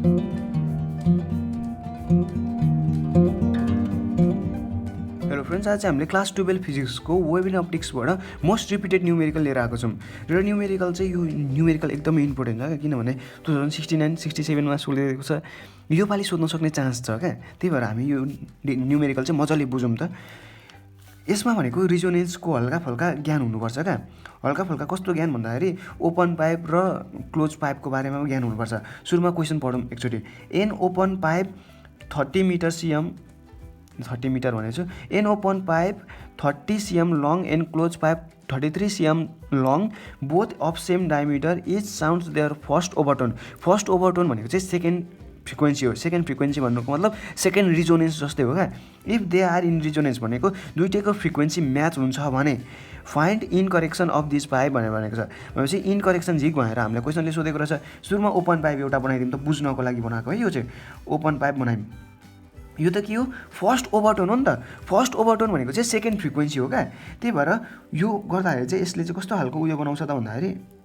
Hello friends, आज हामीले class 12 फिजिक्सको वेभ इन अप्टिक्सबाट मोस्ट रिपिटेड न्युमेरिकल लिएर आएको छौँ। र न्युमेरिकल चाहिँ यो न्युमेरिकल एकदमै इम्पोर्टेन्ट छ क्या, किनभने 2069-67मा सोधिएको छ, योपालि सोध्न सक्ने चान्स छ क्या। त्यही भएर हामी यो न्युमेरिकल चाहिँ मजाले बुझौँ त। यसमा भनेको रिजोनेन्सको हल्का फल्का ज्ञान हुनुपर्छ क्या। हल्का फल्का कस्तो ज्ञान भन्दाखेरि ओपन पाइप र क्लोज पाइपको बारेमा ज्ञान हुनुपर्छ। सुरुमा क्वेसन पढौँ एकचोटि। An open pipe 30 metre cm 30 metre भनेको छु। An open pipe 30 cm long and closed pipe 33 cm long, both of same diameter, each sounds their first overtone. First overtone भनेको चाहिँ सेकेन्ड फ्रिक्वेन्सी हो। सेकेन्ड फ्रिक्वेन्सी भन्नुको मतलब second रिजोनेन्स जस्तै हो क्या। इफ दे आर इन रिजोनेन्स भनेको दुइटैको फ्रिक्वेन्सी म्याच हुन्छ भने find in correction of this pipe भनेको छ। भनेपछि इन करेक्सन झिक भनेर हामीलाई क्वेसनले सोधेको रहेछ। सुरुमा ओपन पाइप एउटा बनाइदिउँ त, बुझ्नको लागि बनाएको है। यो चाहिँ ओपन पाइप बनायौँ। यो त के हो? फर्स्ट ओभरटोन हो नि त। फर्स्ट ओभरटोन भनेको चाहिँ सेकेन्ड फ्रिक्वेन्सी हो क्या। त्यही भएर यो गर्दाखेरि चाहिँ यसले चाहिँ कस्तो खालको उयो बनाउँछ त भन्दाखेरि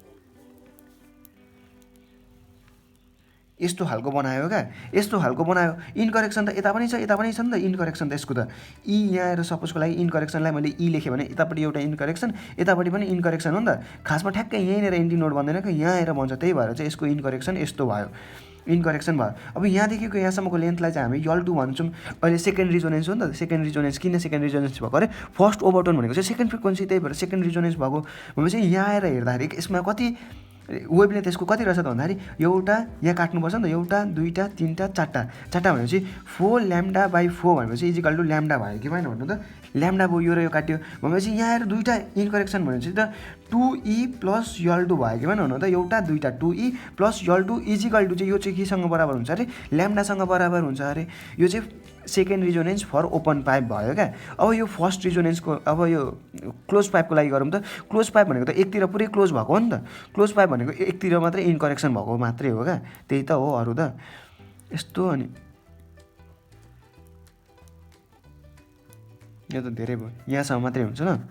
यस्तो खालको बनायो क्या। यस्तो खालको बनायो। इनकरेक्सन त यता पनि छ, यता पनि छ नि त इनकरेक्सन त यसको त। ई यहाँ आएर सपोजको लागि इनकरेक्सनलाई मैले ई लेखेँ भने यतापट्टि एउटा इनकरेक्सन, यतापट्टि पनि इनकरेक्सन हो नि त। खासमा ठ्याक्कै यहीँनिर एन्टी नोड भन्दैन कि यहाँ आएर भन्छ। त्यही भएर चाहिँ यसको इनकरेक्सन यस्तो भयो, इनकरेक्सन भयो। अब यहाँदेखिको यहाँसम्मको लेन्थलाई चाहिँ हामी L2 भन्छौँ। अहिले सेकेन्ड रिजोनेन्स हो नि त। सेकेन्ड रिजोनेन्स किन सेकेन्ड रिजोनेन्स भएको अरे? फर्स्ट ओभरटोन भनेको चाहिँ सेकेन्ड फ्रिक्वेन्सी, त्यही भएर सेकेन्ड रिजोनेन्स भएको। भनेपछि यहाँ आएर हेर्दाखेरि यसमा कति वेभलेन्थ त्यसको कति रहेछ त भन्दाखेरि एउटा यहाँ काट्नुपर्छ नि त। एउटा, दुईवटा, तिनवटा, चारवटा भनेपछि 4 λ/4 भनेपछि इजिकल टु ल्याम्डा भयो कि भएन भन्नु त। ल्याम्डा भयो, यो र यो काट्यो भनेपछि यहाँ आएर दुईवटा इनकरेक्सन भनेपछि त 2E + L2 भयो कि भएन भन्नु त। एउटा, दुईवटा 2E + L2 इजिकल टु चाहिँ यो चाहिँ केसँग बराबर हुन्छ अरे? ल्याम्डासँग बराबर हुन्छ अरे। यो चाहिँ सेकेन्ड रिजोनेन्स फर ओपन पाइप भयो क्या। अब यो फर्स्ट रिजोनेन्सको, अब यो क्लोज पाइपको लागि गरौँ त। क्लोज पाइप भनेको त एकतिर पुरै क्लोज भएको हो नि त। क्लोज पाइप भनेको एकतिर मात्रै इनकरेक्सन भएको मात्रै हो क्या। त्यही त हो, अरू त यस्तो। अनि यो त धेरै भयो, यहाँसम्म मात्रै हुन्छ न।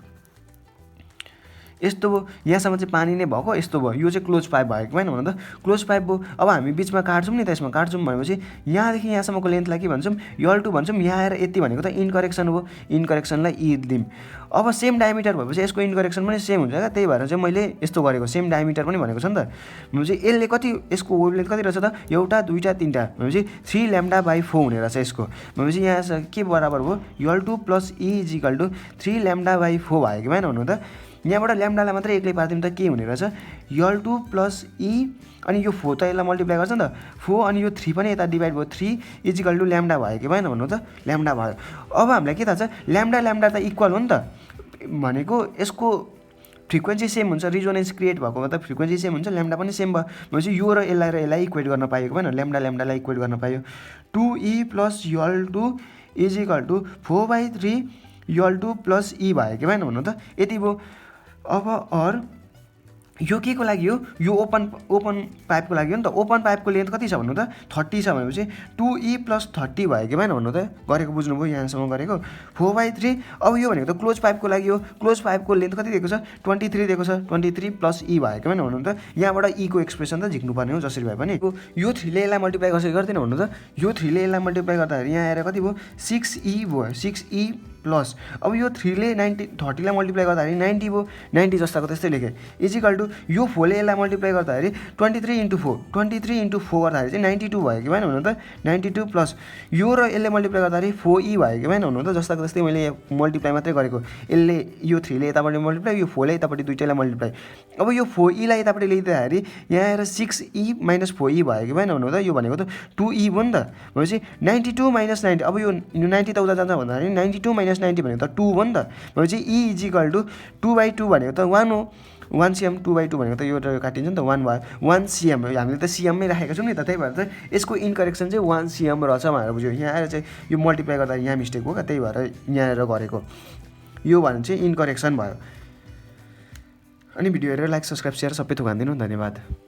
यस्तो भयो, यहाँसम्म चाहिँ पानी नै भएको, यस्तो भयो। यो चाहिँ क्लोज पाइप भयो कि भएन भन्नु त। क्लोज पाइप भयो। अब हामी बिचमा काट्छौँ नि त। यसमा काट्छौँ भनेपछि यहाँदेखि यहाँसम्मको लेन्थलाई के भन्छौँ? L2 भन्छौँ। यहाँ आएर यति भनेको त इनकरेक्सन हो। इनकरेक्सनलाई ई दिउँ। अब सेम डायमिटर भएपछि यसको इनकरेक्सन पनि सेम हुन्छ क्या। त्यही भएर चाहिँ मैले यस्तो गरेको। सेम डायमिटर पनि भनेको छ नि त। भनेपछि यसले कति, यसको वेभलेन्थ कति रहेछ त? एउटा, दुईवटा, तिनवटा भनेपछि 3 λ/4 हुने रहेछ यसको। भनेपछि यहाँ के बराबर भयो? L2 + E इजिकल टु 3 λ/4 भयो कि भएन भन्नु त। यहाँबाट ल्याम्डालाई मात्रै एक्लै पारिदिउँ त के हुने रहेछ? L2 + E, अनि यो 4 त यसलाई मल्टिप्लाई गर्छ नि त। 4 अनि यो 3 पनि यता डिभाइड भयो। 3 इजिकल टु ल्याम्डा भयो कि भएन भन्नु त। ल्याम्डा भयो। अब हामीलाई के थाहा छ? ल्याम्डा त इक्वल हो नि त। भनेको यसको फ्रिक्वेन्सी सेम हुन्छ। रिजोनेन्स क्रिएट भएको मतलब फ्रिक्वेन्सी सेम हुन्छ, ल्याम्डा पनि सेम भयो। भनेपछि यो र यसलाई इक्वेट गर्न पाइयो कि भएन? ल्याम्डालाई इक्वेट गर्न पाइयो। 2E + L2 equal to 4/3 L2 + E भयो कि भएन भन्नु त। यति भयो। अब और यो के को लागि हो? यो ओपन पाइपको लागि हो नि त। ओपन पाइपको लेन्थ कति छ भन्नु त? 30 छ भनेपछि 2E + 30 भयो कि भएन भन्नु त। गरेको बुझ्नुभयो? यहाँसम्म गरेको 4/3। अब यो भनेको त क्लोज पाइपको लागि हो। क्लोज पाइपको लेन्थ कति दिएको छ? 23 दिएको छ। 23 + E भयो कि भएन भन्नु त। यहाँबाट E को एक्सप्रेसन त झिक्नुपर्ने हो जसरी भए पनि। यो 3 ले यसलाई मल्टिप्लाई कसरी गर्दैन भन्नु त। यो 3 ले यसलाई मल्टिप्लाई गर्दाखेरि यहाँ आएर कति भयो? 6E भयो। 6E प्लस, अब यो 3 ले 30लाई मल्टिप्लाई गर्दाखेरि 90 भयो। 90 जस्ताको त्यस्तै लेखेँ। इजिकल टु यो 4 ले यसलाई मल्टिप्लाई गर्दाखेरि 23 × 4 गर्दाखेरि चाहिँ 92 भयो कि भएन भन्नु त। 92 प्लस यो र यसले मल्टिप्लाई गर्दाखेरि 4E भयो कि भएन भन्नु त। जस्ताको त्यस्तै मैले मल्टिप्लाई मात्रै गरेको। यसले यो 3 ले यतापट्टि मल्टिप्लाई, यो 4 ले यतापट्टि दुइटैलाई मल्टिप्लाई। अब यो 4E लाई यतापट्टि ल्याइदिँदाखेरि यहाँ आएर 6E - 4E भयो कि भएन भन्नु त। यो भनेको त 2E भयो नि त। भनेपछि 92 - 90, अब यो 90 त उता जान्छ भन्दाखेरि 92 - 90 भनेको त 2 हो नि त। भनेपछि E इजिकल टु 2/2 भनेको त 1 हो। 1 cm 2/2 भनेको त यो काटिन्छ नि त, 1 भयो। 1 cm हामीले त CM-मै राखेका छौँ नि त। त्यही भएर चाहिँ यसको इनकरेक्सन चाहिँ 1 cm रहेछ भनेर बुझ्यो। यहाँ आएर चाहिँ यो मल्टिप्लाई गर्दा यहाँ मिस्टेक हो क्या। त्यही भएर यहाँनिर गरेको। यो भने चाहिँ इनकरेक्सन भयो। अनि भिडियो हेरेर लाइक, सब्सक्राइब, सेयर सबै थोक हानिदिनु। धन्यवाद।